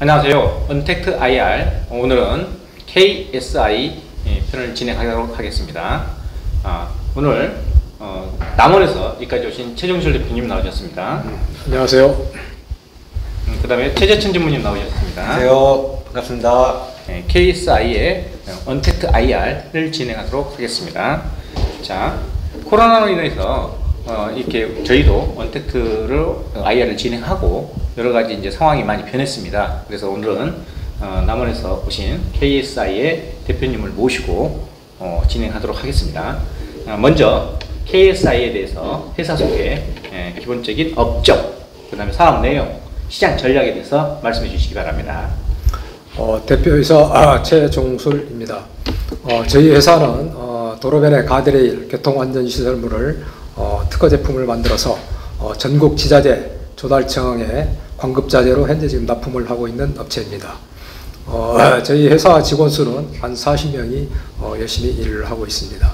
안녕하세요. 언택트 IR 오늘은 KSI 편을 진행하도록 하겠습니다. 오늘 남원에서 여기까지 오신 최종실 대표님 나오셨습니다. 안녕하세요. 그 다음에 최재천 전무님 나오셨습니다. 안녕하세요. 반갑습니다. KSI의 언택트 IR을 진행하도록 하겠습니다. 자, 코로나로 인해서 이렇게 저희도 언택트로 IR을 진행하고 여러가지 이제 상황이 많이 변했습니다. 그래서 오늘은 남원에서 오신 KSI의 대표님을 모시고 진행하도록 하겠습니다. 먼저 KSI에 대해서 회사 소개, 기본적인 업적, 그 다음에 사업 내용, 시장 전략에 대해서 말씀해 주시기 바랍니다. 대표이사 최종술입니다. 저희 회사는 도로변의 가드레일 교통안전시설물을 특허 제품을 만들어서 전국 지자재 조달청에 광급자재로 현재 지금 납품을 하고 있는 업체입니다. 저희 회사 직원 수는 한 40명이 열심히 일을 하고 있습니다.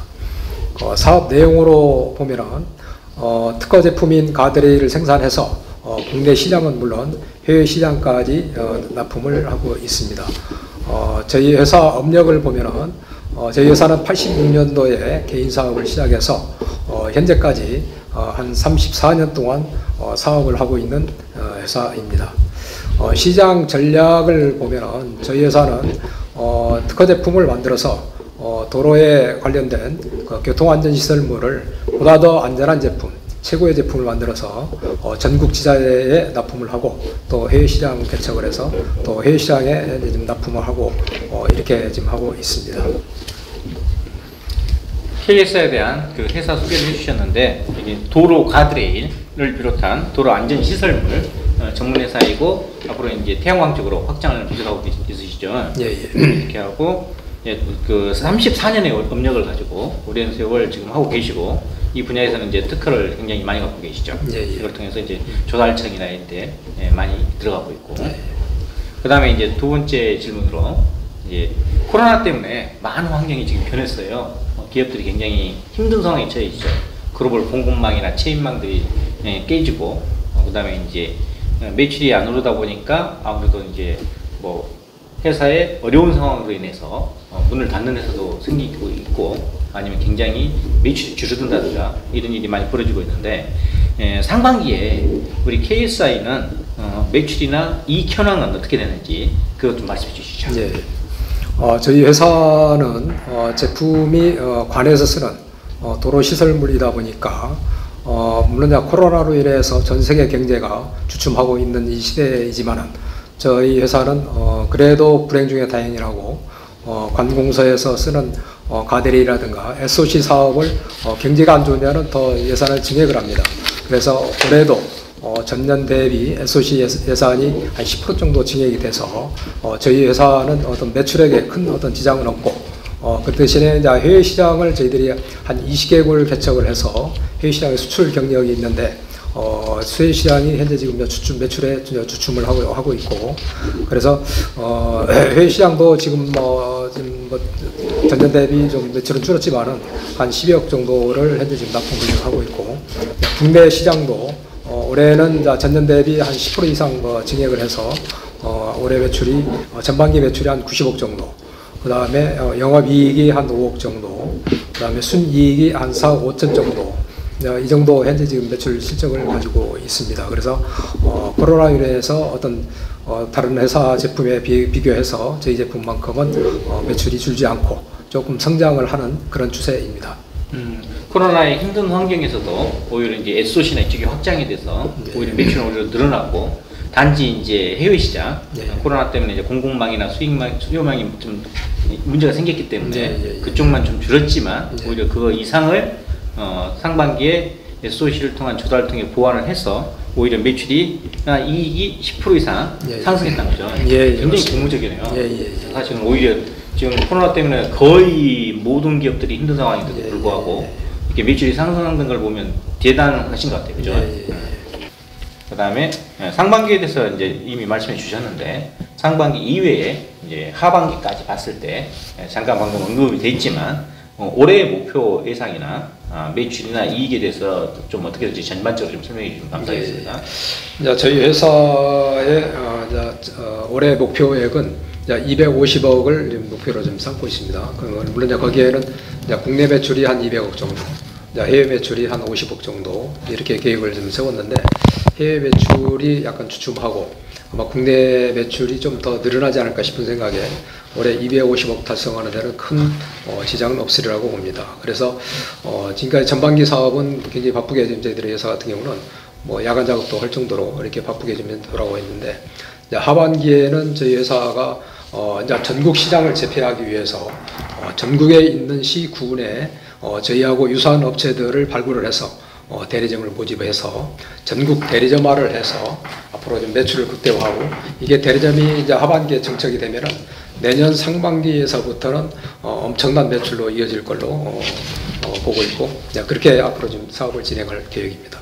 사업 내용으로 보면은 특허 제품인 가드레일을 생산해서 국내 시장은 물론 해외 시장까지 납품을 하고 있습니다. 저희 회사 업력을 보면은 저희 회사는 86년도에 개인 사업을 시작해서 현재까지 한 34년 동안 사업을 하고 있는 회사입니다. 시장 전략을 보면은 저희 회사는 특허 제품을 만들어서 도로에 관련된 교통안전시설물을 보다 더 안전한 제품, 최고의 제품을 만들어서 전국 지자체에 납품을 하고 또 해외 시장 개척을 해서 또 해외 시장에 지금 납품을 하고 이렇게 지금 하고 있습니다. KSI에 대한 그 회사 소개를 해주셨는데 이게 도로 가드레일을 비롯한 도로 안전 시설물 전문 회사이고 앞으로 이제 태양광 쪽으로 확장을 계속하고 있으시죠. 예. 이렇게 하고 그 34년의 업력을 가지고 오랜 세월 지금 하고 계시고 이 분야에서는 이제 특허를 굉장히 많이 갖고 계시죠. 이걸 통해서 이제 조달청이나 이런 데 많이 들어가고 있고. 그 다음에 이제 두 번째 질문으로 이제 코로나 때문에 많은 환경이 지금 변했어요. 기업들이 굉장히 힘든 상황에 처해 있죠. 글로벌 공급망이나 체인망들이 깨지고, 그 다음에 이제 매출이 안 오르다 보니까 아무래도 이제 뭐 회사의 어려운 상황으로 인해서 문을 닫는 회사도 생기고 있고, 아니면 굉장히 매출이 줄어든다든가 이런 일이 많이 벌어지고 있는데, 상반기에 우리 KSI는 매출이나 이익 현황은 어떻게 되는지 그것 좀 말씀해 주시죠. 예. 저희 회사는 제품이 관에서 쓰는 도로 시설물이다 보니까 물론 코로나로 인해서 전 세계 경제가 주춤하고 있는 이 시대이지만은 저희 회사는 그래도 불행 중에 다행이라고 관공서에서 쓰는 가드레일이라든가 SOC 사업을 경제가 안 좋으면 더 예산을 증액을 합니다. 그래서 올해도 전년 대비 SOC 예산이 한 10% 정도 증액이 돼서 저희 회사는 어떤 매출액에 큰 어떤 지장은 없고 그 대신에 이제 해외 시장을 저희들이 한 20개국을 개척을 해서 해외 시장에 수출 경력이 있는데 수해 시장이 현재 지금 매출에 주춤을 하고 있고 그래서 해외 시장도 지금 전년 대비 좀 매출은 줄었지만은 한 12억 정도를 현재 지금 납품을 하고 있고 국내 시장도 올해는 전년 대비 한 10% 이상 증액을 해서 올해 매출이 전반기 매출이 한 90억 정도, 그 다음에 영업이익이 한 5억 정도, 그 다음에 순이익이 한 4억 5천 정도, 이 정도 현재 지금 매출 실적을 가지고 있습니다. 그래서 코로나로 인해서 어떤 다른 회사 제품에 비교해서 저희 제품만큼은 매출이 줄지 않고 조금 성장을 하는 그런 추세입니다. 코로나의 힘든 환경에서도 오히려 이제 SOC나 이쪽이 확장이 돼서 오히려 매출은 오히려 늘어났고 단지 이제 해외 시장 코로나 때문에 이제 공급망이나 수요망이 좀 문제가 생겼기 때문에 그쪽만 좀 줄었지만 오히려 그거 이상을 상반기에 SOC를 통한 조달을 통해 보완을 해서 오히려 매출이 이익이 10% 이상 상승했다는 거죠. 굉장히 고무적이네요. 사실은 오히려 지금 코로나 때문에 거의 모든 기업들이 힘든 상황인데도 불구하고 이렇게 매출이 상승하는 걸 보면 대단하신 것 같아요. 그죠? 그 다음에 상반기에 대해서 이제 이미 말씀해 주셨는데 상반기 이외에 이제 하반기까지 봤을 때 잠깐 방금 언급이 돼 있지만 올해 목표 예상이나 매출이나 이익에 대해서 좀 어떻게 될지 전반적으로 좀 설명해 주시면 감사하겠습니다. 저희 회사의 올해 목표액은 250억을 목표로 좀 삼고 있습니다. 물론 거기에는 국내 매출이 한 200억 정도, 해외 매출이 한 50억 정도 이렇게 계획을 좀 세웠는데 해외 매출이 약간 주춤하고 아마 국내 매출이 좀 더 늘어나지 않을까 싶은 생각에 올해 250억 달성하는 데는 큰 지장은 없으리라고 봅니다. 그래서 지금까지 전반기 사업은 굉장히 바쁘게 지금 저희들의 회사 같은 경우는 야간 작업도 할 정도로 이렇게 바쁘게 좀 돌아가고 있는데 하반기에는 저희 회사가 이제 전국 시장을 제패하기 위해서 전국에 있는 시군에 저희하고 유사한 업체들을 발굴을 해서 대리점을 모집해서 전국 대리점화를 해서 앞으로 좀 매출을 극대화하고 이게 대리점이 이제 하반기에 정착이 되면은 내년 상반기에서부터는 엄청난 매출로 이어질 걸로 보고 있고 그렇게 앞으로 좀 사업을 진행할 계획입니다.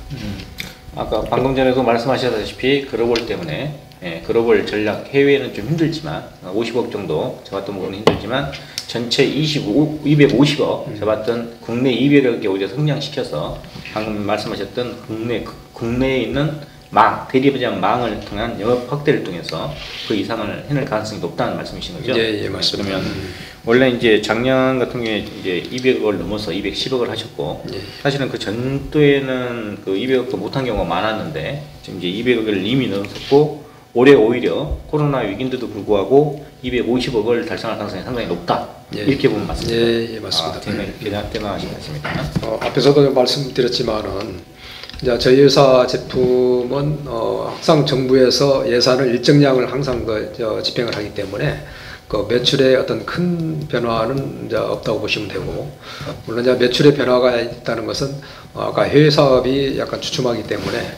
아까 방금 전에도 말씀하셨다시피 글로벌 때문에 글로벌 전략 해외는 좀 힘들지만 50억 정도 잡았던 부분은 힘들지만 전체 250억 잡았던 국내 200억에 오히려 성장시켜서 방금 말씀하셨던 국내에 있는 대리점 망을 통한 영업 확대를 통해서 그 이상을 해낼 가능성이 높다는 말씀이신 거죠? 예, 맞습니다. 그러면 원래 이제 작년 같은 경우에 이제 200억을 넘어서 210억을 하셨고 사실은 그 전도에는 그 200억도 못한 경우가 많았는데 지금 이제 200억을 이미 넘었고 올해 오히려 코로나 위기인데도 불구하고 250억을 달성할 가능성이 상당히 높다. 이렇게 보면 맞습니다. 예, 맞습니다. 대단하신 것 같습니다. 앞에서도 말씀드렸지만은 저희 회사 제품은 항상 정부에서 예산을 일정량을 항상 집행을 하기 때문에 그 매출에 어떤 큰 변화는 없다고 보시면 되고 물론 매출의 변화가 있다는 것은 아까 해외 사업이 약간 주춤하기 때문에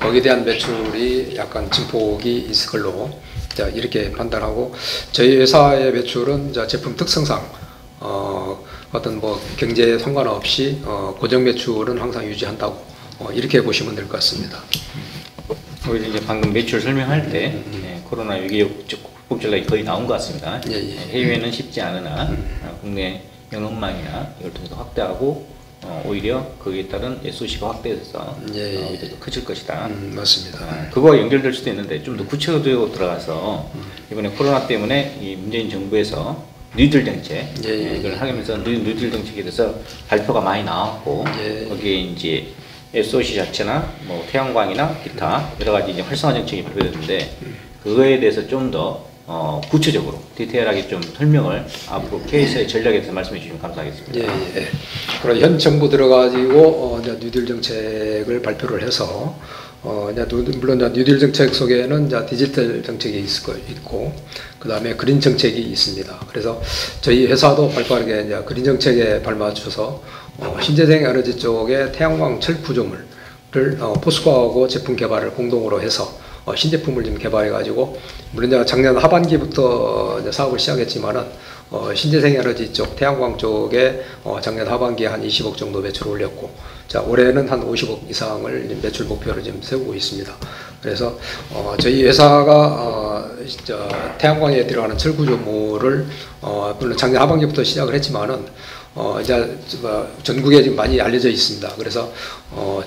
거기에 대한 매출이 약간 증폭이 있을 걸로 이렇게 판단하고 저희 회사의 매출은 제품 특성상 어떤 경제에 상관없이 고정 매출은 항상 유지한다고 이렇게 보시면 될 것 같습니다. 오히려 이제 방금 매출 설명할 때 코로나 위기 극복 전략이 거의 나온 것 같습니다. 해외는 쉽지 않으나 국내 영업망이나 이걸 통해서 확대하고 오히려 거기에 따른 SOC가 확대돼서 오히려 더 커질 것이다. 맞습니다. 그거와 연결될 수도 있는데 좀 더 구체적으로 들어가서 이번에 코로나 때문에 이 문재인 정부에서 뉴딜 정책 이걸 하면서 뉴딜 정책에 대해서 발표가 많이 나왔고 거기에 이제 SOC 자체나 태양광이나 기타 여러 가지 이제 활성화 정책이 발표됐는데 그거에 대해서 좀 더 구체적으로 디테일하게 좀 설명을 앞으로 KS의 전략에 대해서 말씀해 주시면 감사하겠습니다. 그럼 현 정부 들어가지고 뉴딜 정책을 발표를 해서 물론 뉴딜 정책 속에는 디지털 정책이 있고 그 다음에 그린 정책이 있습니다. 그래서 저희 회사도 발빠르게 그린 정책에 발맞춰서 신재생 에너지 쪽에 태양광 철구조물을 포스코하고 제품 개발을 공동으로 해서 신제품을 좀 개발해 가지고 물론 작년 하반기부터 사업을 시작했지만은 신재생 에너지 쪽 태양광 쪽에 작년 하반기에 한 20억 정도 매출을 올렸고 올해는 한 50억 이상을 매출 목표를 지금 세우고 있습니다. 그래서 저희 회사가 태양광에 들어가는 철구조물을 물론 작년 하반기부터 시작을 했지만은 이제 전국에 지금 많이 알려져 있습니다. 그래서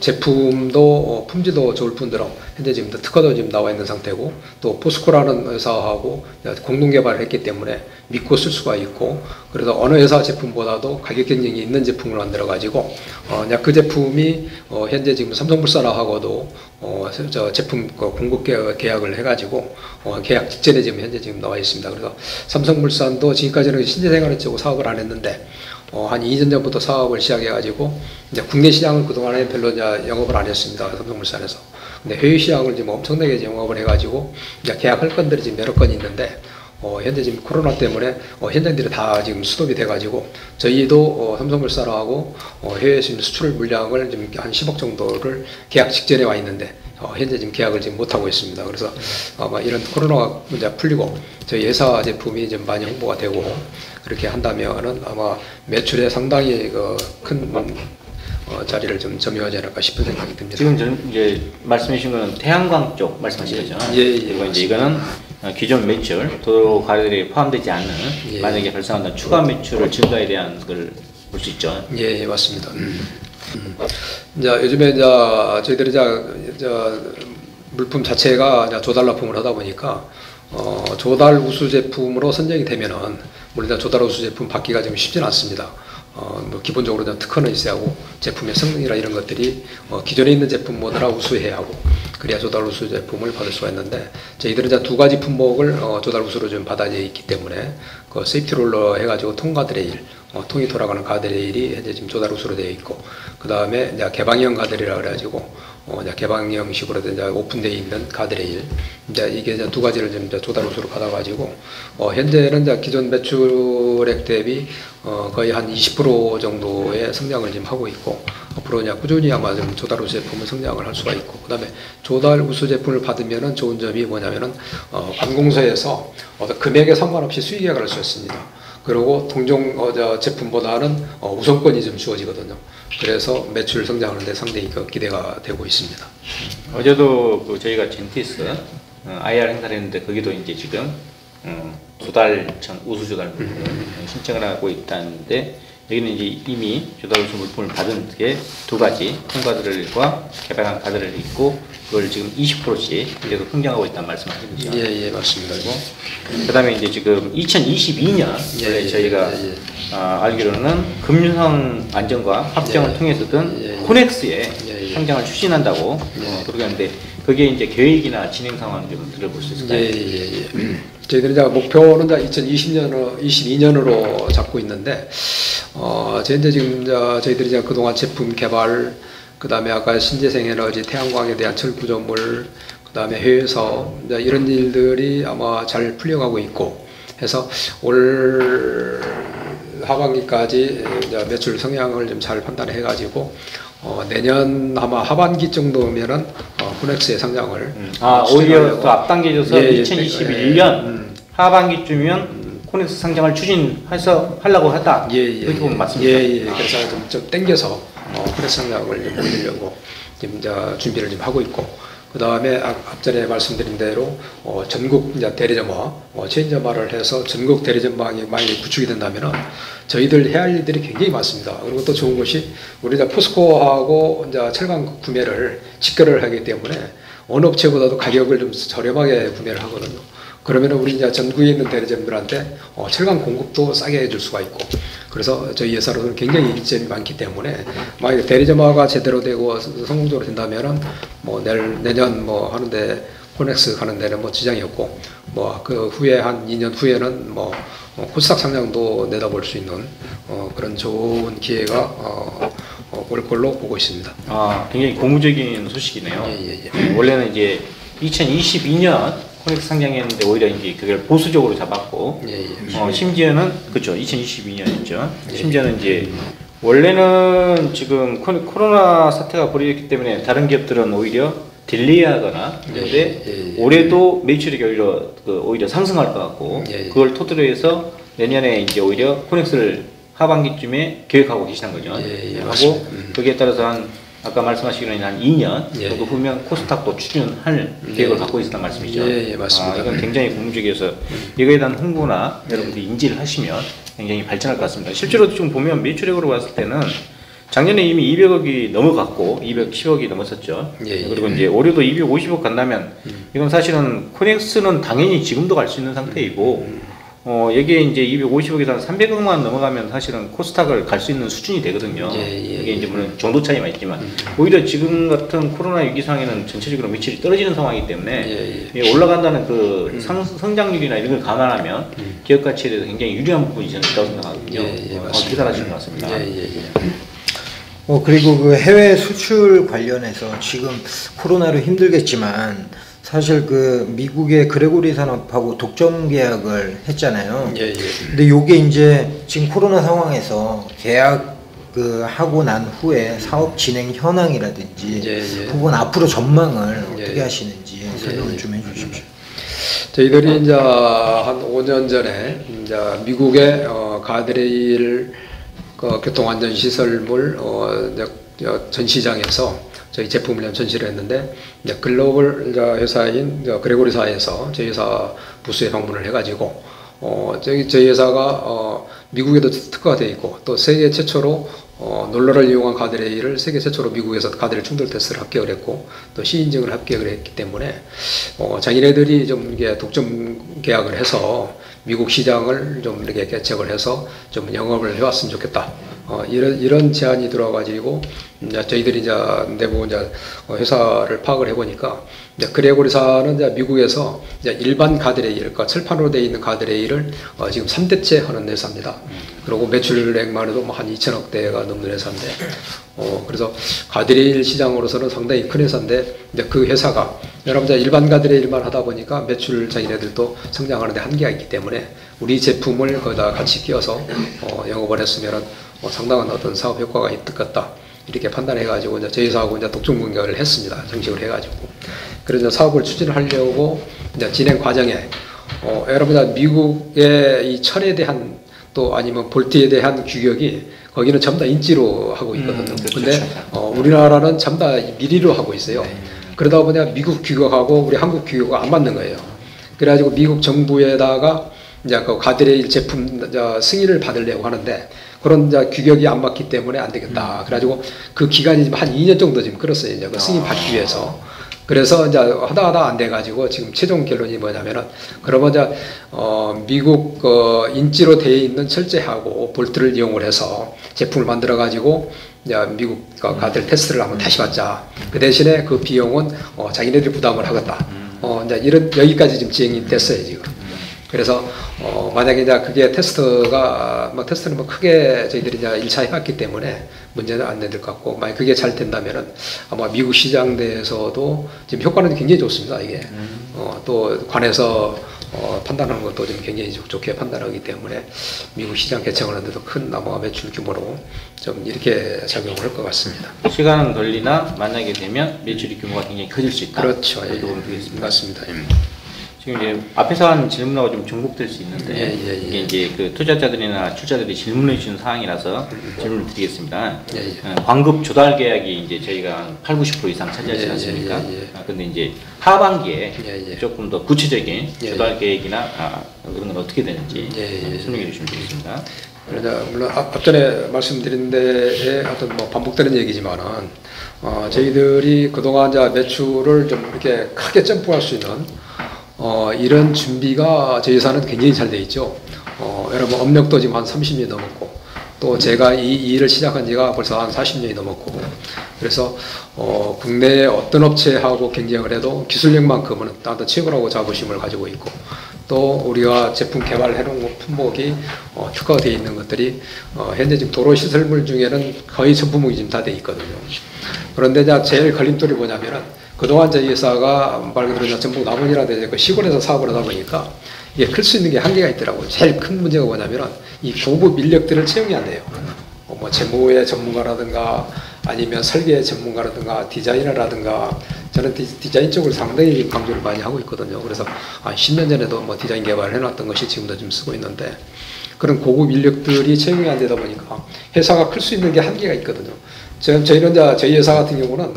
제품도 품질도 좋을 뿐더러 현재 지금 특허도 지금 나와 있는 상태고 또 포스코라는 회사하고 공동 개발을 했기 때문에 믿고 쓸 수가 있고 그래서 어느 회사 제품보다도 가격 경쟁이 있는 제품을 만들어 가지고 그 제품이 현재 지금 삼성물산하고도 제품 공급 계약을 해가지고 계약 직전에 지금 현재 지금 나와 있습니다. 그래서 삼성물산도 지금까지는 신재생에너지 쪽 사업을 안 했는데 한 2년 전부터 사업을 시작해가지고 이제 국내 시장을 그동안에 별로 이제 영업을 안 했습니다. 삼성물산에서. 근데 해외 시장을 지금 엄청나게 영업을 해가지고 이제 계약할 건들이 지금 여러 건 있는데 현재 지금 코로나 때문에 현장들이 다 지금 스톱이 돼가지고 저희도 삼성물산하고 해외 지금 수출 물량을 지금 한 10억 정도를 계약 직전에 와 있는데 현재 지금 계약을 지금 못 하고 있습니다. 그래서 아마 이런 코로나 문제 풀리고 저희 회사 제품이 좀 많이 홍보가 되고 그렇게 한다면은 아마 매출에 상당히 큰 자리를 좀 점유하지 않을까 싶은 생각이 듭니다. 지금 이제 말씀해 주신 거는 태양광 쪽 말씀하신 거죠? 그리고 이제 이거는 기존 매출, 도로 과열이 포함되지 않는 만약에 발생한다는 추가 매출을 증가에 대한 걸 볼 수 있죠. 예, 맞습니다. 이제 요즘에 이제 저희들이 이제 물품 자체가 이제 조달 납품을 하다 보니까 조달 우수 제품으로 선정이 되면은 물론 조달 우수 제품 받기가 좀 쉽지는 않습니다. 뭐 기본적으로 특허는 있어야 하고 제품의 성능이나 이런 것들이 기존에 있는 제품보다 우수해야 하고 그래야 조달 우수 제품을 받을 수가 있는데 저희들은 이제 두 가지 품목을 조달 우수로 좀 받아져 있기 때문에 그 세이프티 롤러 해가지고 통가드레일 통이 돌아가는 가드레일이 현재 지금 조달 우수로 되어 있고 그 다음에 이제 개방형 가드레일이라 그래가지고 이제 개방형식으로 이제 오픈되어 있는 가드레일 이제 이게 이제 두 가지를 좀 이제 조달 우수로 받아가지고 현재는 이제 기존 매출액 대비 거의 한 20% 정도의 성장을 지금 하고 있고 앞으로 이제 꾸준히 아마 좀 조달 우수 제품을 성장을 할 수가 있고 그다음에 조달 우수 제품을 받으면은 좋은 점이 뭐냐면은 관공서에서 금액에 상관없이 수익액을 할 수 있습니다. 그리고 동종 제품보다는 우선권이 좀 주어지거든요. 그래서 매출 성장하는 데 상당히 기대가 되고 있습니다. 어제도 저희가 젠티스 IR 행사를 했는데 거기도 이제 지금 조달청 우수 조달 물품을 신청을 하고 있다는데 여기는 이제 이미 조달 우수 물품을 받은 게 두 가지 통가드레일과 개방한 가드레일이 있고 그걸 지금 20%씩 계속 성장하고 있다는 말씀하신 거죠. 예, 맞습니다. 그다음에 이제 지금 2022년 원래 저희가 알기로는 금융상 안정과 합병을 통해서든 코넥스의 성장을 추진한다고 그러고 하는데 그게 이제 계획이나 진행 상황 좀 들어볼 수 있을까요? 저희들이 이제 목표는 2022년으로 잡고 있는데 현재 지금 저희들이 이제 그동안 제품 개발 그다음에 아까 신재생 에너지 태양광에 대한 철구조물 그다음에 해외 사업 이런 일들이 아마 잘 풀려가고 있고 해서 올 하반기까지 이제 매출 성향을 좀 잘 판단해 가지고 내년 아마 하반기 정도면은 코넥스의 성장을 오히려 더 앞당겨져서 2021년 하반기쯤이면 코넥스 상장을 추진해서 하려고 하다. 그렇게 보면 맞습니다. 그래서 좀 땡겨서 코넥스 성장을 좀 올리려고 지금 이제 준비를 좀 하고 있고 그 다음에 앞전에 말씀드린 대로 전국 이제 대리점화, 체인점화를 해서 전국 대리점방이 많이 구축이 된다면은 저희들 해야 할 일들이 굉장히 많습니다. 그리고 또 좋은 것이 우리 이제 포스코하고 이제 철강 구매를 직거래를 하기 때문에 어느 업체보다도 가격을 좀 저렴하게 구매를 하거든요. 그러면은 우리 이제 전국에 있는 대리점들한테 철강 공급도 싸게 해줄 수가 있고 그래서 저희 회사로는 굉장히 이점이 많기 때문에 만약에 대리점화가 제대로 되고 성공적으로 된다면은 내년 하는데 코넥스 가는 데는 지장이 없고 그 후에 한 2년 후에는 코스닥 상장도 내다볼 수 있는 그런 좋은 기회가 올 걸로 보고 있습니다. 굉장히 고무적인 소식이네요. 원래는 이제 2022년 코넥스 상장했는데 오히려 이제 그걸 보수적으로 잡았고 심지어는 그렇죠 2022년이었죠. 심지어는 이제 원래는 지금 코로나 사태가 벌어졌기 때문에 다른 기업들은 오히려 딜레이하거나 그런데 올해도 매출이 오히려 상승할 것 같고 그걸 토대로 해서 내년에 이제 오히려 코넥스를 하반기쯤에 계획하고 계시는 거죠. 하고 거기에 따라서 아까 말씀하시기로는 한 2년 정도 후면 코스닥도 추진할 계획을 갖고 있었단 말씀이죠. 맞습니다. 이건 굉장히 고무적이어서 이거에 대한 홍보나 여러분들이 인지를 하시면 굉장히 발전할 것 같습니다. 실제로 지금 보면 매출액으로 봤을 때는 작년에 이미 200억이 넘어갔고 210억이 넘었었죠. 그리고 이제 올해도 250억 간다면 이건 사실은 코넥스는 당연히 지금도 갈 수 있는 상태이고 여기에 이제 250억에서 300억만 넘어가면 사실은 코스닥을 갈 수 있는 수준이 되거든요. 이게 이제 물론 정도 차이만 있지만 오히려 지금 같은 코로나 위기 상황에는 전체적으로 매출이 떨어지는 상황이기 때문에 올라간다는 그 성장률이나 이런 걸 감안하면 기업 가치에 대해서 굉장히 유리한 부분이 저는 있다고 생각하거든요. 계산하시는 것 같습니다. 그리고 그 해외 수출 관련해서 지금 코로나로 힘들겠지만 사실 그 미국의 그레고리 산업하고 독점 계약을 했잖아요. 근데 요게 이제 지금 코로나 상황에서 계약 하고 난 후에 사업 진행 현황이라든지 그건 앞으로 전망을 어떻게 하시는지 설명을 좀 해주십시오. 저희들이 이제 한 5년 전에 이제 미국의 가드레일 교통안전시설물 전시장에서 저희 제품을 전시를 했는데 이제 글로벌 회사인 그레고리사에서 저희 회사 부스에 방문을 해가지고 저희 회사가 미국에도 특화가 되어 있고 또 세계 최초로 롤러를 이용한 가드레일을 세계 최초로 미국에서 가드레일 충돌 테스트를 합격을 했고 또 시인증을 합격을 했기 때문에 자기네들이 좀 이게 독점 계약을 해서 미국 시장을 좀 이렇게 개척을 해서 좀 영업을 해왔으면 좋겠다. 이런 제안이 들어와가지고 저희들이 이제 내부 이제 회사를 파악을 해보니까 그레고리사는 이제 미국에서 이제 일반 가드레일, 그러니까 철판으로 되어 있는 가드레일을 지금 3대째 하는 회사입니다. 그리고 매출액만 해도 뭐 한 2천억 대가 넘는 회사인데, 그래서 가드레일 시장으로서는 상당히 큰 회사인데, 이제 그 회사가 여러분 일반 가드레일만 하다 보니까 매출 자기네들도 성장하는데 한계가 있기 때문에 우리 제품을 거기다 같이 끼워서 영업을 했으면은 상당한 어떤 사업 효과가 있을 것 같다. 이렇게 판단해가지고 이제 저희 회사하고 이제 독점 공개를 했습니다. 정식으로 해가지고. 그래서 사업을 추진하려고 이제 진행 과정에 여러분 미국의 이 철에 대한 또 아니면 볼트에 대한 규격이 거기는 전부 다 인치로 하고 있거든요. 근데 우리나라는 전부 다 미리로 하고 있어요. 그러다 보니까 미국 규격하고 우리 한국 규격이 안 맞는 거예요. 그래가지고 미국 정부에다가 이제 그 가드레일 제품 승인을 받으려고 하는데 그런 이제 규격이 안 맞기 때문에 안 되겠다. 그래가지고 그 기간이 지금 한 2년 정도 지금 끌었어요. 이제 그 승인 받기 위해서. 그래서 이제 하다 안 돼가지고 지금 최종 결론이 뭐냐면은 그러면 이제 미국 인지로 되어 있는 철제하고 볼트를 이용을 해서 제품을 만들어 가지고 이제 미국 가드레일 테스트를 한번 다시 받자. 그 대신에 그 비용은 자기네들이 부담을 하겠다. 이제 이런 여기까지 지금 진행이 됐어요 지금. 그래서 만약에 이제 그게 테스트는 뭐 크게 저희들이 이제 1차 해봤기 때문에 문제는 안 될 것 같고, 만약 그게 잘 된다면은 아마 미국 시장 내에서도 지금 효과는 굉장히 좋습니다. 이게 또 관에서 판단하는 것도 좀 굉장히 좋게 판단하기 때문에 미국 시장 개척하는데도 큰 아마 매출 규모로 좀 이렇게 작용을 할 것 같습니다. 시간은 걸리나 만나게 되면 매출이 규모가 굉장히 커질 수 있다. 그렇죠. 예. 되겠습니다. 맞습니다. 지금 이제 앞에서 한 질문하고 좀 중복될 수 있는데 이게 이제 그 투자자들이나 출자들이 질문해 주신 사항이라서 질문을 드리겠습니다. 광급 조달 계약이 이제 저희가 80~90% 이상 차지하지 않습니까? 근데 이제 하반기에 조금 더 구체적인 조달 계획이나 그런 건 어떻게 되는지 설명해 주시면 되겠습니다. 물론 앞전에 말씀드린 데에 어떤 뭐 반복되는 얘기지만은 저희들이 그동안 이제 매출을 좀 이렇게 크게 점프할 수 있는 이런 준비가 저희 회사는 굉장히 잘 돼 있죠. 여러분 업력도 지금 한 30년이 넘었고 또 제가 이 일을 시작한 지가 벌써 한 40년이 넘었고 그래서 국내의 어떤 업체하고 경쟁을 해도 기술력만큼은 나도 최고라고 자부심을 가지고 있고 또 우리가 제품 개발해 놓은 품목이 특화가 되어 있는 것들이 현재 지금 도로 시설물 중에는 거의 전 품목이 지금 다 돼 있거든요. 그런데 이제 제일 걸림돌이 뭐냐면은 그동안 저희 회사가 말 그대로 전북 남원이라든지 그 시골에서 사업을 하다 보니까 이게 클 수 있는 게 한계가 있더라고요. 제일 큰 문제가 뭐냐면은 이 고급 인력들을 채용이 안 돼요. 뭐 재무의 전문가라든가 아니면 설계 전문가라든가 디자이너라든가 저는 디자인 쪽을 상당히 강조를 많이 하고 있거든요. 그래서 10년 전에도 뭐 디자인 개발을 해놨던 것이 지금도 좀 쓰고 있는데 그런 고급 인력들이 채용이 안 되다 보니까 회사가 클 수 있는 게 한계가 있거든요. 저희는 이제 저희 회사 같은 경우는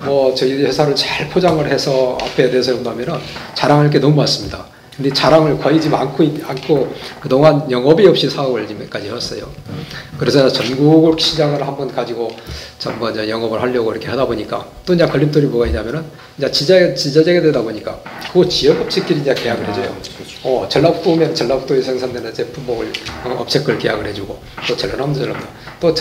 뭐 저희 회사를 잘 포장을 해서 앞에 내세운다면은 자랑할 게 너무 많습니다. 근데 자랑을 거의 지금 않고 그동안 영업이 없이 사업을 지금까지 했어요. 그래서 전국 시장을 한번 가지고 전부 이제 영업을 하려고 이렇게 하다 보니까 또 이제 걸림돌이 뭐가 있냐면은 이제 지자체가 되다 보니까 그 지역 업체끼리 이제 계약을 해줘요. 전라북도면 전라북도에 생산되는 제품목을 업체 걸 계약을 해주고 또 전라남도 또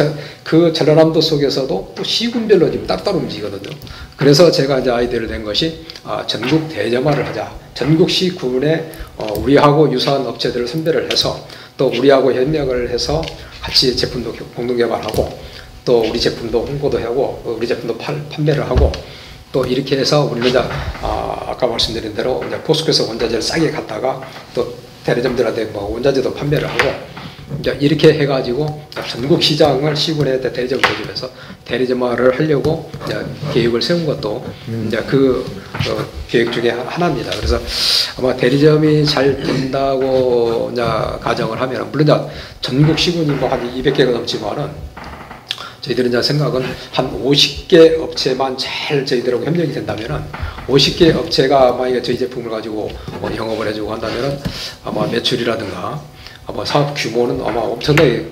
그 전라남도 속에서도 또 시군별로 지금 따로 움직이거든요. 그래서 제가 이제 아이디어를 낸 것이 전국 대점화를 하자. 전국 시군에 우리하고 유사한 업체들을 선별을 해서 또 우리하고 협력을 해서 같이 제품도 공동 개발하고 또 우리 제품도 홍보도 하고 우리 제품도 판매를 하고 또 이렇게 해서 우리는 이제 아까 말씀드린 대로 이제 포스코에서 원자재를 싸게 갖다가 또 대리점들한테 뭐 원자재도 판매를 하고 이제 이렇게 해가지고 전국 시장을 시군에 대리점 조직해서 대리점화를 하려고 이제 계획을 세운 것도 이제 그 계획 중에 하나입니다. 그래서 아마 대리점이 잘 된다고 이제 가정을 하면 물론 전국 시군이 뭐 한 200개가 넘지만은 저희들은 이제 생각은 한 50개 업체만 잘 저희들하고 협력이 된다면은 50개 업체가 만약에 저희 제품을 가지고 영업을 해주고 한다면은 아마 매출이라든가 아마 사업 규모는 아마 엄청나게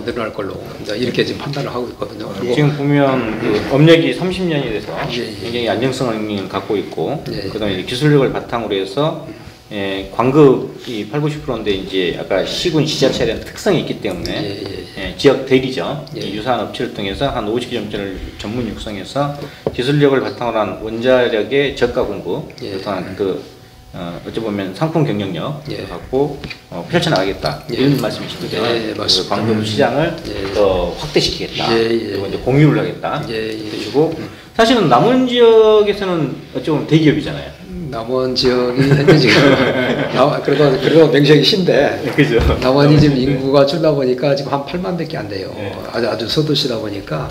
늘어날 걸로 이렇게 지금 판단을 하고 있거든요. 지금 보면 그 업력이 30년이 돼서 굉장히 안정성을 갖고 있고 그다음에 기술력을 바탕으로 해서 광급이 80~90%인데 이제 아까 시군 지자체에 대한 특성이 있기 때문에 지역 대리점 유사한 업체를 통해서 한 50개 점을 전문 육성해서 기술력을 바탕으로 한 원자력의 저가 공급 또한 어찌 보면 상품 경쟁력을 갖고 펼쳐나가겠다 이런 말씀이시죠. 맞습니다. 광급 시장을 더 확대시키겠다. 그리고 이제 공유를 하겠다. 그리고 사실은 남원 지역에서는 어찌 보면 대기업이잖아요. 남원 지역이 현재 지금 그래도 맹세하기 신데 그죠. 남원이 지금 인구가 줄다 보니까 지금 한 8만밖에 안 돼요. 아주 소도시다 보니까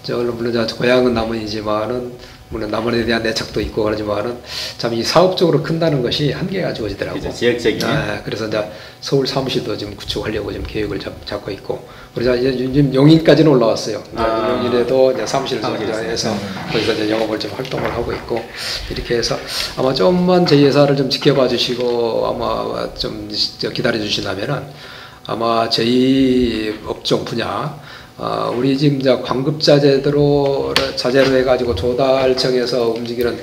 물론 고향은 남원이지만은 물론 남원에 대한 내착도 있고 그러지만은 참 이 사업적으로 큰다는 것이 한계가 주어지더라고요. 그렇죠. 지역적인. 그래서 이제 서울 사무실도 지금 구축하려고 지금 계획을 잡고 있고, 그래서 이제 지금 용인까지는 올라왔어요. 용인에도 이제 사무실을 해서 거기서 이제 영업을 좀 활동을 하고 있고, 이렇게 해서 아마 좀만 저희 회사를 좀 지켜봐 주시고 아마 좀 기다려 주신다면은 아마 저희 업종 분야 우리 지금 이제 광급자재로 해가지고 조달청에서 움직이는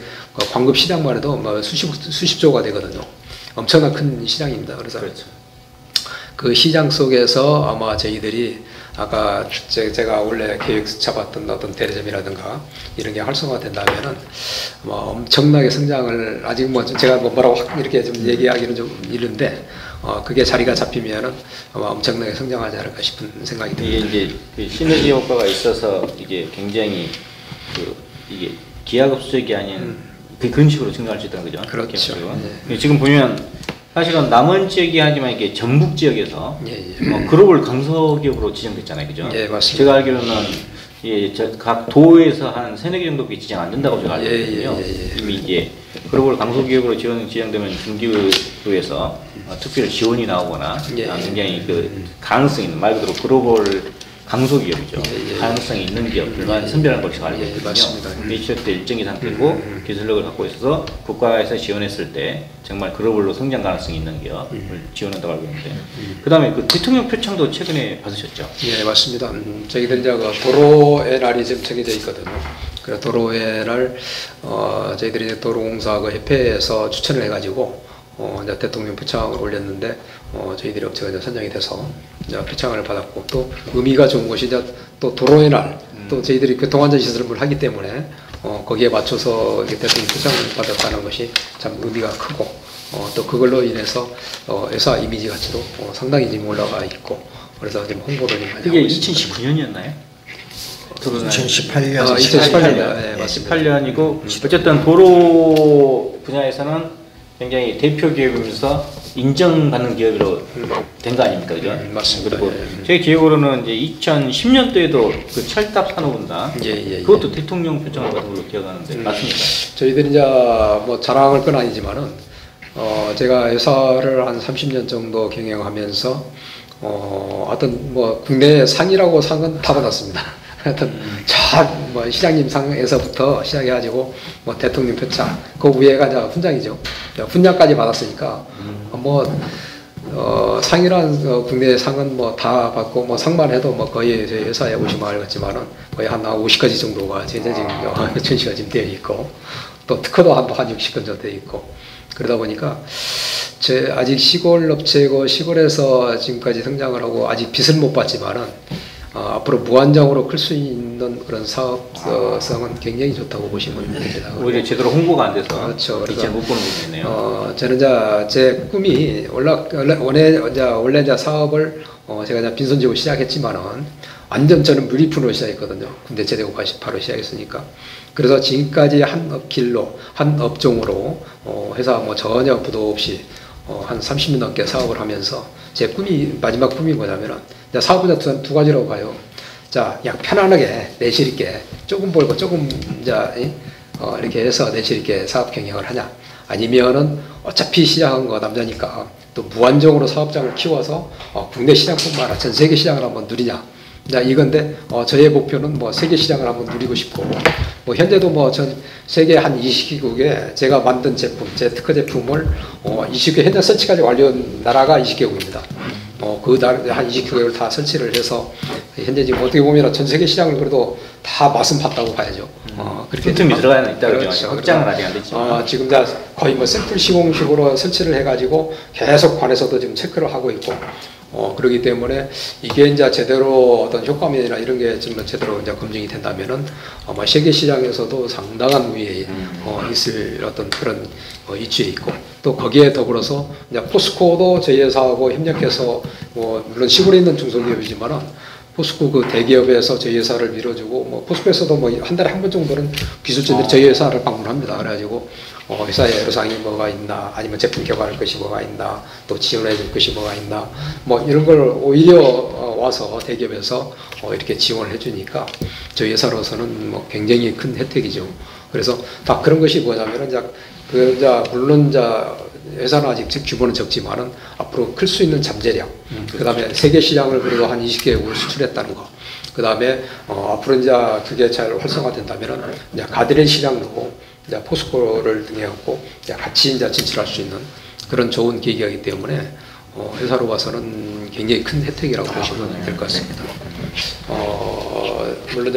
광급 시장만 해도 뭐 수십조가 되거든요. 엄청난 큰 시장입니다. 그래서 그렇죠. 그 시장 속에서 아마 저희들이 아까 제가 원래 계획 잡았던 어떤 대리점이라든가 이런 게 활성화된다면은 아마 엄청나게 성장을, 아직 뭐 제가 뭐라고 확 이렇게 좀 얘기하기는 좀 이른데 그게 자리가 잡히면은 아마 엄청나게 성장하지 않을까 싶은 생각이 듭니다. 이게 이제 그 시너지 효과가 있어서 이게 굉장히 이게 기하급수적이 아닌 그런 식으로 증가할 수 있다는 거죠. 그렇죠. 네. 지금 보면 사실은 남원 지역이 하지만 이게 전북 지역에서 글로벌 강소기업으로 지정됐잖아요, 그죠? 예, 맞습니다. 제가 알기로는 각 도에서 한 3~4개 정도밖에 지정 안 된다고 제가 알고 있거든요. 이미 이제 글로벌 강소기업으로 지정되면 중기부에서 특별 지원이 나오거나 굉장히 그 가능성이 있는, 말 그대로 글로벌 강소기업이죠. 가능성이 있는 기업들만 선별한 것이 알고 있거든요. 맞습니다. 매출액도 일정이 상태고 기술력을 갖고 있어서 국가에서 지원했을 때 정말 글로벌로 성장 가능성이 있는 기업을 지원한다고 알고 있는데, 그 다음에 그 대통령 표창도 최근에 받으셨죠? 예, 맞습니다. 저희들 이제 도로의 날이 지금 정해져 있거든요. 그래서 도로의 날 저희들이 도로공사 협회에서 추천을 해가지고 이제 대통령 표창을 올렸는데 저희들이 업체가 이제 선정이 돼서 이제 표창을 받았고, 또 의미가 좋은 것이 이제 또 도로의 날, 또 저희들이 교통안전 시설을 하기 때문에 거기에 맞춰서 이렇게 대통령 표창을 받았다는 것이 참 의미가 크고, 또 그걸로 인해서 회사 이미지 가치도 상당히 지금 올라가 있고, 그래서 지금 홍보를 많이 하고 있습니다. 그게 2019년이었나요? 2018년. 2018년. 네, 맞습니다. 2018년이고 어쨌든 도로 분야에서는 굉장히 대표 기업이면서 인정받는 기업으로 된 거 아닙니까, 그죠? 맞습니다. 그리고 제 기억으로는 이제 2010년도에도 그 철답 산업은단 그것도 대통령 표창을 받은 걸로 기억하는데 맞습니까? 저희들이 이제 뭐 자랑할 건 아니지만은 제가 회사를 한 30년 정도 경영하면서 어떤 뭐 국내 상이라고 상은 다 받았습니다. 하여튼 뭐 시장님 상에서부터 시작해가지고 뭐 대통령 표창, 그 위에가 이제 훈장이죠. 훈장까지 받았으니까 상이란 국내 상은 뭐 다 받고, 뭐 상만 해도 뭐 거의 저희 회사에 보시면 알겠지만은 거의 한 50가지 정도가 지금 전시가 지금 되어 있고, 또 특허도 한 60건 정도 되어 있고, 그러다 보니까 아직 시골 업체고 시골에서 지금까지 성장을 하고 아직 빚을 못 받지만은 앞으로 무한정으로 클 수 있는 그런 사업성은 굉장히 좋다고 보시면 됩니다. 오히려 제대로 홍보가 안 돼서 그렇죠. 이제 못 보는 부분이네요. 저는 제 꿈이 원래 이제 사업을 제가 이제 빈손지고 시작했지만은 완전 저는 무리푼으로 시작했거든요. 군대 제대고 바로 시작했으니까. 그래서 지금까지 한 업길로, 한 업종으로 회사 뭐 전혀 부도 없이 한 30년 넘게 사업을 하면서 제 마지막 꿈이 뭐냐면은, 사업은 두 가지라고 봐요. 자, 그냥 편안하게 내실 있게 조금 벌고 조금 이렇게 해서 내실 있게 사업 경영을 하냐, 아니면은 어차피 시작한 거 남자니까 또 무한정으로 사업장을 키워서 국내 시장뿐만 아니라 전 세계 시장을 한번 누리냐, 자, 이건데 저의 목표는 뭐 세계 시장을 한번 누리고 싶고, 뭐 현재도 뭐 전 세계 한 20개국에 제가 만든 제품, 제 특허 제품을 20개 현재 설치까지 완료한 나라가 20개국입니다. 그 한 20개국을 다 설치를 해서 현재 지금 어떻게 보면 전 세계 시장을 그래도 다 맛은 봤다고 봐야죠. 그렇게 틈이 들어가는 있다고 그렇죠. 확장은 아직 안 됐지만 지금 다 거의 뭐 샘플 시공식으로 설치를 해가지고 계속 관에서도 지금 체크를 하고 있고. 그렇기 때문에 이게 이제 제대로 어떤 효과면이나 이런 게 지금 제대로 이제 검증이 된다면은 아마 세계 시장에서도 상당한 우위에 있을 어떤 그런 위치에 있고, 또 거기에 더불어서 이제 포스코도 저희 회사하고 협력해서 물론 시골에 있는 중소기업이지만은 포스코 그 대기업에서 저희 회사를 밀어주고, 뭐 포스코에서도 뭐 한 달에 한 번 정도는 기술자들이 저희 회사를 방문합니다. 그래가지고 회사에 애로사항이 뭐가 있나, 아니면 제품 개발할 것이 뭐가 있나, 또 지원해 줄 것이 뭐가 있나, 뭐 이런 걸 오히려 와서 대기업에서 이렇게 지원을 해주니까 저희 회사로서는 뭐 굉장히 큰 혜택이죠. 그래서 다 그런 것이 뭐냐면은 물론 회사는 아직 규모는 적지만은 앞으로 클 수 있는 잠재력, 그 다음에 세계 시장을 그래도 한 20개국을 수출했다는 거, 그 다음에 앞으로 이제 그게 잘 활성화된다면은 이제 가드레일 시장도 이제 포스코를 등에갖고 같이 이제 진출할 수 있는 그런 좋은 계기이기 때문에 회사로 봐서는 굉장히 큰 혜택이라고 보시면 될 것 같습니다. 물론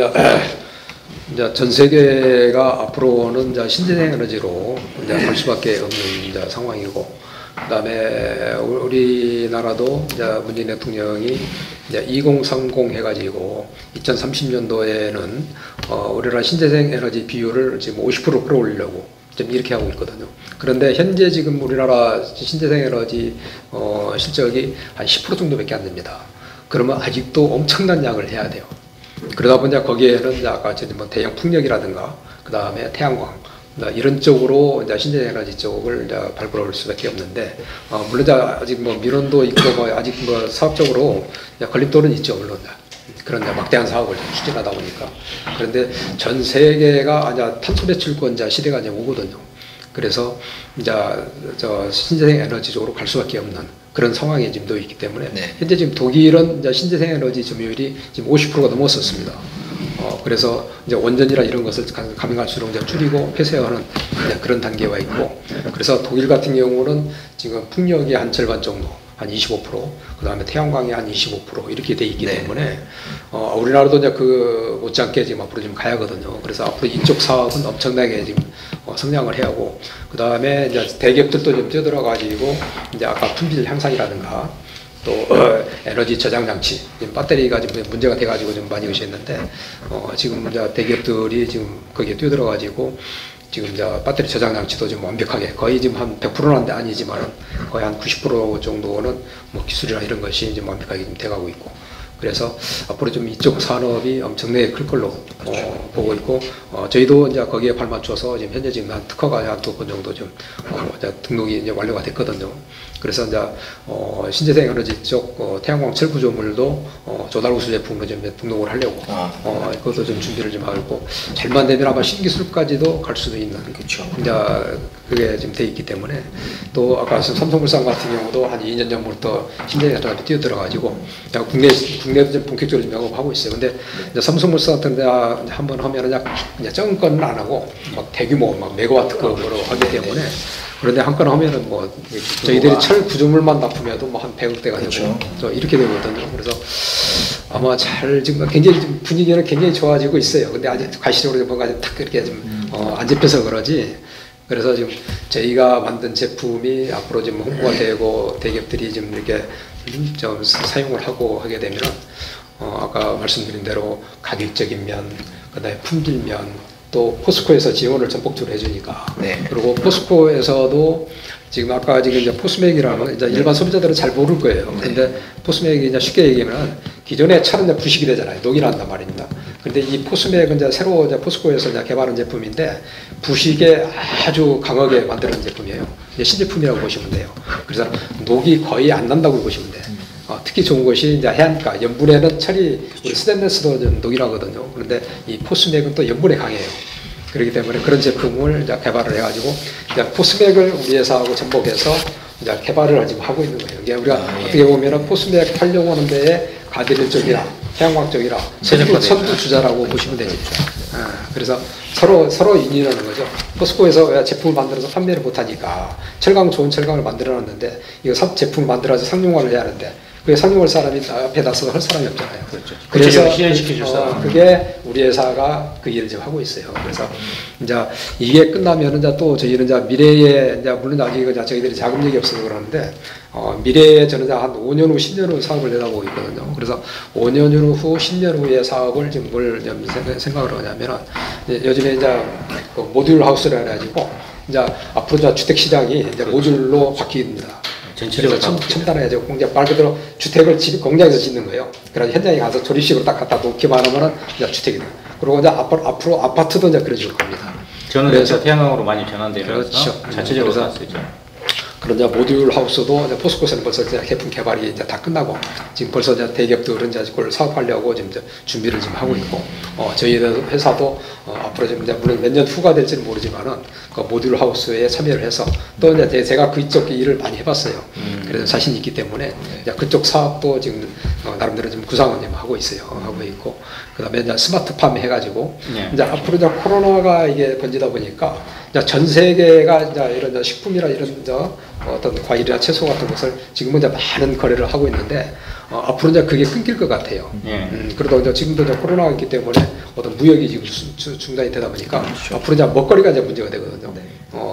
이제 전 세계가 앞으로는 이제 신재생 에너지로 이제 갈 수밖에 없는 이제 상황이고, 그다음에 우리나라도 이제 문재인 대통령이 이제 2030 해가지고 2030년도에는 우리나라 신재생 에너지 비율을 지금 50% 끌어올리려고 좀 이렇게 하고 있거든요. 그런데 현재 지금 우리나라 신재생 에너지 실적이 한 10% 정도밖에 안 됩니다. 그러면 아직도 엄청난 양을 해야 돼요. 그러다 보니 거기에는 이제 아까 뭐 대형 풍력이라든가 그 다음에 태양광 이런 쪽으로 이제 신재생에너지 쪽을 이제 발굴할 수밖에 없는데, 물론 이제 아직 뭐 민원도 있고 뭐 아직 뭐 사업적으로 걸림돌은 있죠, 물론. 그런 막대한 사업을 추진하다 보니까. 그런데 전 세계가 이제 탄소 배출권자 시대가 이제 오거든요. 그래서 이제 신재생 에너지 쪽으로 갈 수밖에 없는 그런 상황에 지금 놓여 있기 때문에, 현재 지금 독일은 이제 신재생 에너지 점유율이 지금 50%가 넘었었습니다. 그래서 이제 원전이나 이런 것을 가능할수록 이제 줄이고 폐쇄하는 그런 단계에 와 있고, 그래서 독일 같은 경우는 지금 풍력이 한 절반 정도, 한 25%, 그 다음에 태양광이 한 25% 이렇게 돼 있기 때문에 우리나라도 이제 그 못지않게 지금 앞으로 좀 가야 하거든요. 그래서 앞으로 이쪽 사업은 엄청나게 지금 성장을 해야 하고, 그 다음에 이제 대기업들도 좀 뛰어들어가지고 이제 아까 품질 향상이라든가 또 에너지 저장 장치, 배터리가 지금 문제가 돼가지고 좀 많이 오셨는데 지금 이제 대기업들이 지금 거기에 뛰어들어가지고 지금 이제 배터리 저장 장치도 좀 완벽하게 거의 지금 한 100%는 아니지만 거의 한 90% 정도는 뭐 기술이나 이런 것이 좀 완벽하게 좀 돼가고 있고, 그래서 앞으로 좀 이쪽 산업이 엄청나게 클 걸로 보고 있고, 저희도 이제 거기에 발맞춰서 지금 현재 지금 한 특허가 한 2건 정도 좀 이제 등록이 이제 완료가 됐거든요. 그래서 이제 신재생 에너지 쪽 태양광 철구조물도 조달 우수 제품으로 좀 등록을 하려고 그것도 좀 준비를 좀 하고, 잘만 되면 아마 신기술까지도 갈 수도 있는, 그렇죠. 이제 그게 지금 돼 있기 때문에, 또 아까 삼성물산 같은 경우도 한 2년 전부터 신재생 에너지 뛰어들어가지고 국내도 좀 본격적으로 좀 영업하고 있어요. 근데 이제 삼성물산 같은 데 한번 하면은 그냥 적은 거는 안 하고 막 대규모 막 메가와트급으로 하기 때문에, 그런데 한 건 하면은 뭐 저희들이 철 구조물만 납품해도 뭐 한 100억대가 되고 이렇게 되거든요. 그래서 아마 지금 굉장히 분위기는 굉장히 좋아지고 있어요. 근데 아직 가시적으로 뭔가 탁 이렇게 좀 안 잡혀서 그러지. 그래서 지금 저희가 만든 제품이 앞으로 좀 홍보가 되고 대기업들이 좀 이렇게 좀 사용을 하고 하게 되면 아까 말씀드린 대로 가격적인 면, 그다음에 품질면, 또 포스코에서 지원을 전폭적으로 해주니까. 그리고 포스코에서도 지금 아까 지금 이제 포스맥이라는 이제 일반 소비자들은 잘 모를 거예요. 근데 포스맥이 이제 쉽게 얘기하면 기존에 철은 이제 부식이 되잖아요. 녹이 난단 말입니다. 근데 이 포스맥은 이제 새로 이제 포스코에서 이제 개발한 제품인데 부식에 아주 강하게 만드는 제품이에요. 이제 신제품이라고 보시면 돼요. 그래서 녹이 거의 안 난다고 보시면 돼요. 특히 좋은 것이 이제 해안가, 염분에는 철이 스테인리스도 좀 녹이라거든요. 그런데 이 포스맥은 또 염분에 강해요. 그렇기 때문에 그런 제품을 이제 개발을 해가지고 이제 포스맥을 우리 회사하고 접목해서 이제 개발을 지금 하고 있는 거예요. 이게 우리가 어떻게 보면은 포스맥 활용하는 데에 가드릴 쪽이나 태양광 쪽이라 최적화돼 선두주자라고 보시면 되겠죠. 그래서 서로 인연하는 거죠. 포스코에서 왜 제품을 만들어서 판매를 못하니까 좋은 철강을 만들어놨는데 이거 제품을 만들어서 상용화를 해야 하는데 그게 상용할 사람이 앞에 나서서 할 사람이 없잖아요. 그렇죠. 그래서 실현시켜줄 사람. 그게 우리 회사가 그 일을 지금 하고 있어요. 그래서 이제 이게 끝나면은 이제 또 저희는 이제 미래에 이제 물론 아직 저희들이 자금력이 없어서 그러는데 미래에 저는 이제 한 5년 후, 10년 후 사업을 내다보고 있거든요. 그래서 5년 후, 10년 후의 사업을 지금 뭘 생각을 하냐면은 요즘에 이제 그 모듈 하우스라 해가지고 이제 앞으로 이제 주택 시장이 이제 모듈로 바뀝니다. 전체적으로 첨단해야죠. 공장 말 그대로 주택을 공장에서 짓는 거예요. 그래서 현장에 가서 조립식으로 딱 갖다 놓기만 하면은 이제 주택이 돼요. 그리고 이제 앞으로 아파트도 이제 그런 식으로 갑니다. 저는 그래서 태양광으로 많이 전환되면서 그렇죠. 자체적으로 쓰죠. 그런 이제 모듈 하우스도 이제 포스코에서는 벌써 이제 제품 개발이 이제 다 끝나고 지금 벌써 이제 대기업들은 이제 그걸 사업하려고 지금 이제 준비를 지금 하고 있고 저희 회사도 앞으로 지금 이제 물론 몇 년 후가 될지는 모르지만은 그 모듈 하우스에 참여를 해서 또 이제 제가 그쪽 일을 많이 해봤어요. 그래서 자신 있기 때문에 이제 그쪽 사업도 지금 나름대로 지금 구상은 지금 하고 있어요. 하고 있고 그다음에 이제 스마트팜 해가지고 이제 앞으로 이제 코로나가 이게 번지다 보니까 이제 전 세계가 이제 이런 식품이나 이런 어떤 과일이나 채소 같은 것을 지금은 이제 많은 거래를 하고 있는데 앞으로 이제 그게 끊길 것 같아요. 그러다 이제 지금도 이제 코로나가 있기 때문에 어떤 무역이 지금 중단이 되다 보니까 앞으로 이제 먹거리가 이제 문제가 되거든요.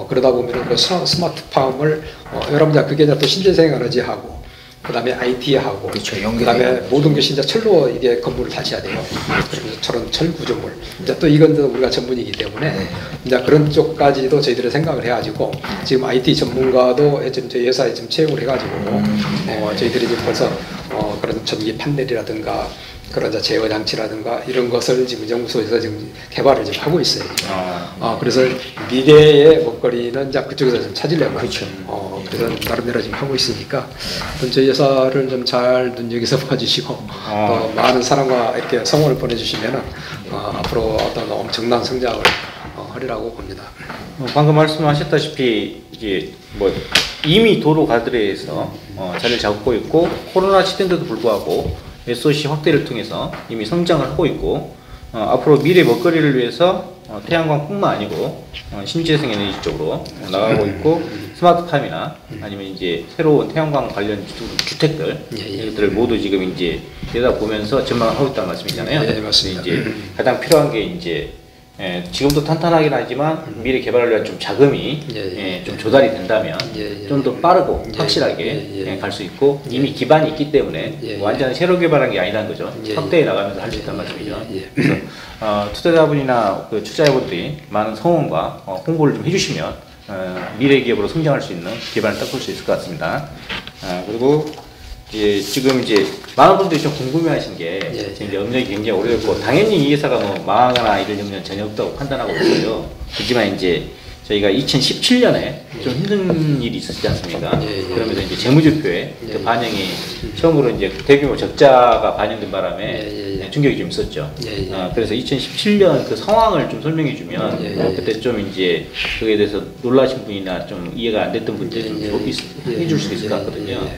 그러다 보면 그 스마트팜을 여러분 그게 이제 또 신재생 에너지하고 그다음에 IT하고 그렇죠. 그다음에 모든 것이 이제 철로 이게 건물을 다시 해야 돼요. 그래서 저런 철 구조물. 이제 또 이건 우리가 전문이기 때문에 이제 그런 쪽까지도 저희들이 생각을 해가지고 지금 IT 전문가도 지금 저희 회사에 지금 채용을 해가지고 저희들이 지금 벌써 그런 전기 판넬이라든가 그런 제어 장치라든가 이런 것을 지금 연구소에서 지금 개발을 지금 하고 있어요. 그래서 미래의 먹거리는 이제 그쪽에서 좀 찾으려고. 그렇죠. 그래서 나름대로 지금 하고 있으니까 저희 회사를 좀 잘 눈여겨서 봐주시고 또 많은 사랑과 이렇게 성원을 보내주시면은 앞으로 어떤 엄청난 성장을 하리라고 봅니다. 방금 말씀하셨다시피 이제 뭐 이미 도로 가드레에서 자리를 잡고 있고 코로나 시대인데도 불구하고 SOC 확대를 통해서 이미 성장을 하고 있고 앞으로 미래 먹거리를 위해서 태양광뿐만 아니고 신재생 에너지 쪽으로 나가고 있고 스마트팜이나 아니면 이제 새로운 태양광 관련 주택들 이것들을 모두 지금 이제 내다보면서 전망을 하고 있다는 말씀이잖아요. 네, 맞습니다. 이제 가장 필요한 게 이제 지금도 탄탄하긴 하지만 미래 개발을 위한 좀 자금이 좀 조달이 된다면 좀 더 빠르고 확실하게 갈 수 있고 이미 기반이 있기 때문에 완전히 새로 개발한 게 아니라는 거죠. 확대해 나가면서 할 수 있다는 말씀이죠. 그래서 투자자분이나 그 투자자분들이 많은 성원과 홍보를 좀 해주시면 미래 기업으로 성장할 수 있는 기반을 닦을 수 있을 것 같습니다. 그리고 지금 이제 많은 분들이 좀 궁금해하신 게 이제 업력이 굉장히 오래됐고 당연히 이 회사가 뭐 망하거나 이럴 염려는 전혀 없다고 판단하고 있어요. 하지만 이제 저희가 2017년에 좀 힘든 일이 있었지 않습니까? 그러면서 이제 재무제표에 그 반영이 처음으로 이제 대규모 적자가 반영된 바람에 충격이 좀 있었죠. 그래서 2017년 그 상황을 좀 설명해주면 그때 좀 이제 그에 대해서 놀라신 분이나 좀 이해가 안 됐던 분들이 좀 해줄 수 있을 것 같거든요.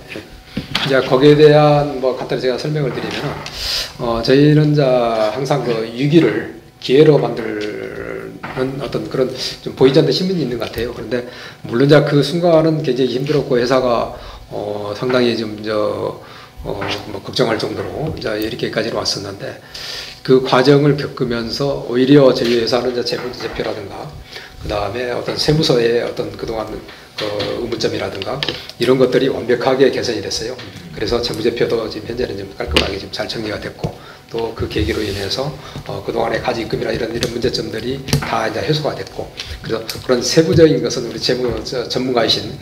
이제 거기에 대한 뭐 간단히 제가 설명을 드리면 저희는 이제 항상 그 위기를 기회로 만들는 어떤 그런 좀 보이지 않는 힘이 있는 것 같아요. 그런데 물론 이제 그 순간은 굉장히 힘들었고 회사가 상당히 좀 뭐 걱정할 정도로 이제 이렇게까지 왔었는데 그 과정을 겪으면서 오히려 저희 회사는 이제 재무제표라든가 그 다음에 어떤 세무서의 어떤 그동안 의문점이라든가 이런 것들이 완벽하게 개선이 됐어요. 그래서 재무제표도 지금 현재는 좀 깔끔하게 좀 잘 정리가 됐고 또 그 계기로 인해서 그동안의 가지입금이나 이런 문제점들이 다 이제 해소가 됐고 그래서 그런 세부적인 것은 우리 재무 전문가이신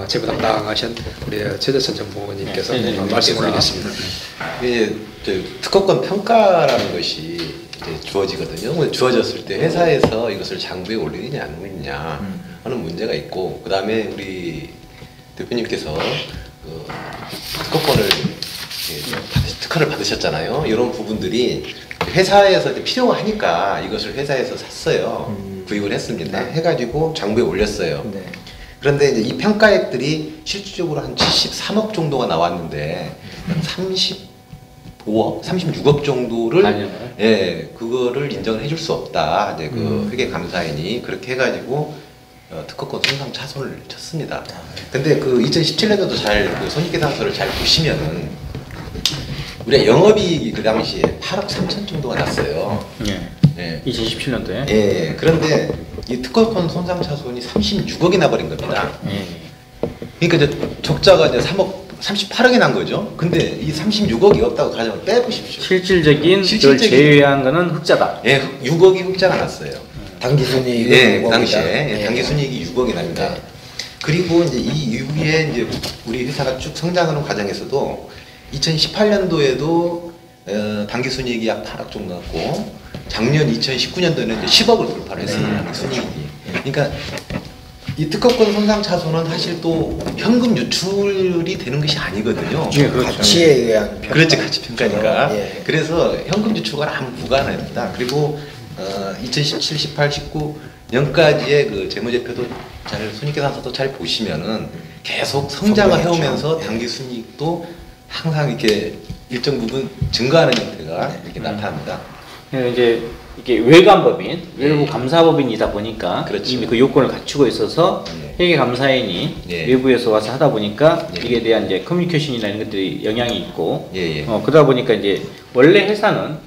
재무 담당하신 우리 최재천 전무님께서 말씀을 하겠습니다. 이게 특허권 평가라는 것이 이제 주어지거든요. 주어졌을 때 회사에서 이것을 장부에 올리느냐 안 올리느냐 하는 문제가 있고 그 다음에 우리 대표님께서 특허를 받으셨잖아요. 이런 부분들이 회사에서 필요가 하니까 이것을 회사에서 샀어요. 구입을 했습니다. 해가지고 장부에 올렸어요. 그런데 이제 이 평가액들이 실질적으로 한 73억 정도가 나왔는데 30 36억, 36억 정도를 단위로? 예, 그거를 인정을 해줄 수 없다. 이제 그 회계 감사인이 그렇게 해가지고 특허권 손상 차손을 쳤습니다. 근데 그 2017년도도 그 손익계산서를 잘 보시면은 우리가 영업이익이 그 당시에 8억 3천 정도가 났어요. 예. 예. 2017년도에. 예. 그런데 이 특허권 손상 차손이 36억이 나버린 겁니다. 그러니까 이제 적자가 이제 38억이 난 거죠. 근데 이 36억이 없다고 가정을 빼보십시오. 실질적인 걸 제외한 거는 흑자다. 예, 6억이 흑자가 났어요. 당기순이익이 예, 당시에 당기순이익이 6억이 납니다. 네. 그리고 이제 이 이후에 이제 우리 회사가 쭉 성장하는 과정에서도 2018년도에도 당기순이익이 약 8억 정도 났고 작년 2019년도에는 이제 10억을 돌파를 했습니다. 당기순이익이. 그러니까 이 특허권 손상 차손은 사실 또 현금 유출이 되는 것이 아니거든요. 예, 그렇죠. 가치에 의한 평가. 그렇지, 가치 평가니까. 예. 그래서 현금 유출과는 아무 무관한 겁니다. 그리고 2017, 18, 19년까지의 그 재무제표도 손익계산서도 잘 보시면은 계속 성장을 해오면서 당기순이익도 항상 이렇게 일정 부분 증가하는 형태가 이렇게 나타납니다. 이제 이게 외관법인, 외부 감사법인이다 보니까 그렇죠. 이미 그 요건을 갖추고 있어서 회계 감사인이 외부에서 와서 하다 보니까 이게 대한 이제 커뮤니케이션이나 이런 것들이 영향이 있고 그러다 보니까 이제 원래 회사는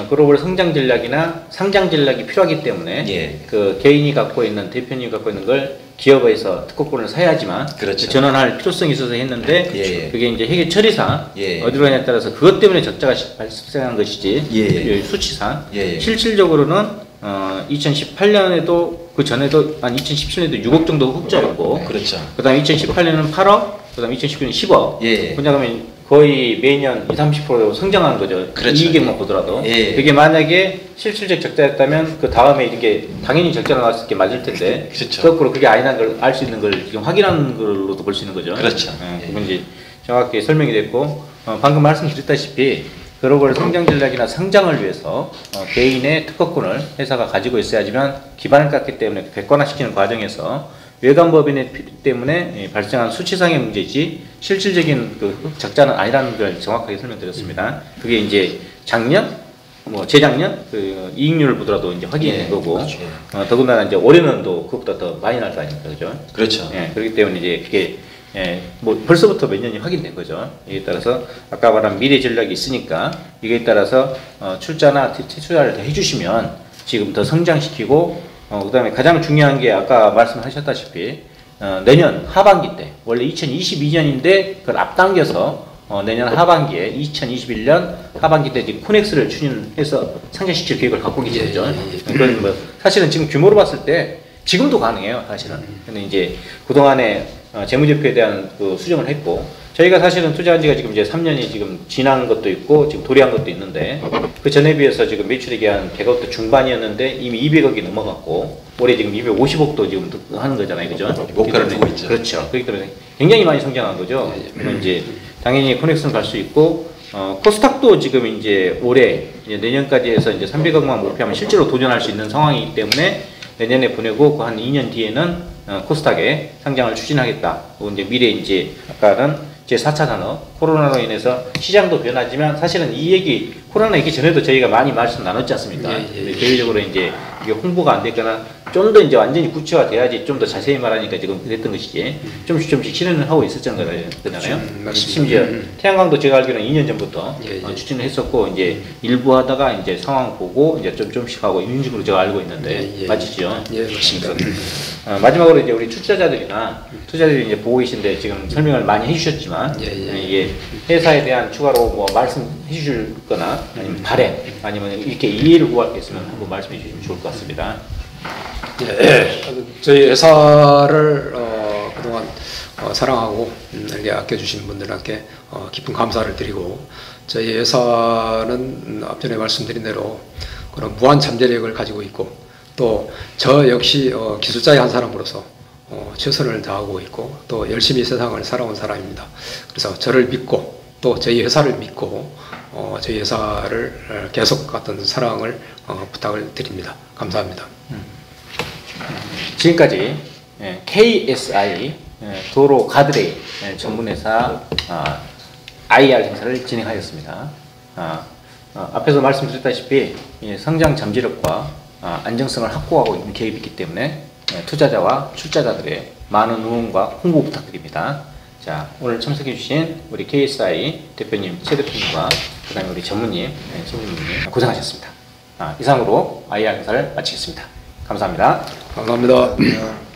글로벌 성장 전략이나 상장 전략이 필요하기 때문에 그 개인이 갖고 있는 대표님이 갖고 있는 걸 기업에서 특허권을 사야지만 그렇죠. 전환할 필요성이 있어서 했는데 그게 이제 회계 처리상 어디로 가냐에 따라서 그것 때문에 적자가 발생한 것이지 수치상 실질적으로는 2018년에도 그 전에도 한 2017년에도 6억 정도 흑자였고 그렇죠. 그다음에 2018년은 8억 그다음에 2019년 10억 그러면 거의 매년 20-30% 성장하는 거죠. 그렇죠. 이익액만 보더라도 그게 만약에 실질적 적자였다면 그 다음에 이게 당연히 적자가 나왔을 게 맞을 텐데 그렇죠. 거꾸로 그게 아니라는 걸 알 수 있는 걸 지금 확인하는 걸로도 볼 수 있는 거죠. 그렇죠. 그건 이제 정확히 설명이 됐고 방금 말씀드렸다시피 글로벌 성장 전략이나 성장을 위해서 개인의 특허권을 회사가 가지고 있어야지만 기반을 깎기 때문에 객관화시키는 과정에서 외관법인 때문에 발생한 수치상의 문제지 실질적인 그 적자는 아니라는 걸 정확하게 설명드렸습니다. 그게 이제 작년, 재작년 그 이익률을 보더라도 이제 확인이 된 거고 그렇죠. 더군다나 이제 올해는 또 그것보다 더 많이 날 거 아닙니까, 그죠? 그렇죠. 그렇기 때문에 이제 그게 벌써부터 몇 년이 확인된 거죠. 이에 따라서 아까 말한 미래 전략이 있으니까 이거에 따라서 출자나 투자를 더 해주시면 지금 더 성장시키고 그 다음에 가장 중요한 게 아까 말씀하셨다시피 내년 하반기 때 원래 2022년인데 그걸 앞당겨서 내년 하반기에 2021년 하반기 때 지금 코넥스를 추진해서 상장시킬 계획을 갖고 계시죠. 그건 뭐 사실은 지금 규모로 봤을 때 지금도 가능해요, 사실은. 근데 이제 그동안에 재무제표에 대한 그 수정을 했고 저희가 사실은 투자한 지가 지금 이제 3년이 지금 지난 것도 있고 지금 도래한 것도 있는데 그 전에 비해서 지금 매출액이 한 100억대 중반이었는데 이미 200억이 넘어갔고 올해 지금 250억도 지금 하는 거잖아요, 그죠? 목표를 두고 있죠. 그렇죠. 그렇기 때문에 굉장히 많이 성장한 거죠. 그럼 이제 당연히 코넥스는 갈 수 있고 코스닥도 지금 이제 올해 이제 내년까지 해서 이제 300억만 목표하면 실제로 도전할 수 있는 상황이기 때문에 내년에 보내고 그 한 2년 뒤에는 코스닥에 상장을 추진하겠다. 그리고 이제 미래 이제 아까는 제4차 산업 코로나로 인해서 시장도 변하지만 사실은 이 얘기 코로나 있기 전에도 저희가 많이 말씀 나눴지 않습니까? 대외적으로 이제 이게 홍보가 안 됐거나 좀 더 이제 완전히 구체화돼야지 좀 더 자세히 말하니까 지금 그랬던 것이지 조금씩 실현을 하고 있었잖아요. 심지어 태양광도 제가 알기로는 2년 전부터 추진을 했었고 이제 일부 하다가 이제 상황 보고 이제 좀씩 하고 이런 식으로 제가 알고 있는데 맞으시죠? 예, 맞습니다. 마지막으로 이제 우리 투자자들이나 투자자들이 이제 보고 계신데 지금 설명을 많이 해주셨지만 이게 회사에 대한 추가로 뭐 말씀해 주실 거나 아니면 바램 아니면 이렇게 이해를 구할 게 있으면 한번 말씀해 주시면 좋을 것 같습니다. 저희 회사를 그동안 사랑하고 이렇게 아껴주신 분들께 깊은 감사를 드리고 저희 회사는 앞전에 말씀드린 대로 그런 무한 잠재력을 가지고 있고 또 저 역시 기술자의 한 사람으로서 최선을 다하고 있고 또 열심히 세상을 살아온 사람입니다. 그래서 저를 믿고 또 저희 회사를 믿고 저희 회사를 계속 어떤 사랑을 부탁을 드립니다. 감사합니다. 지금까지 KSI 도로 가드레일 전문회사 IR 행사를 진행하였습니다. 앞에서 말씀드렸다시피 성장 잠재력과 안정성을 확보하고 있는 기업이 있기 때문에 투자자와 출자자들의 많은 응원과 홍보 부탁드립니다. 자, 오늘 참석해주신 우리 KSI 대표님, 최 대표님과 그 다음에 우리 전무님, 전무님 고생하셨습니다. 이상으로 IR 행사를 마치겠습니다. 감사합니다. 감사합니다.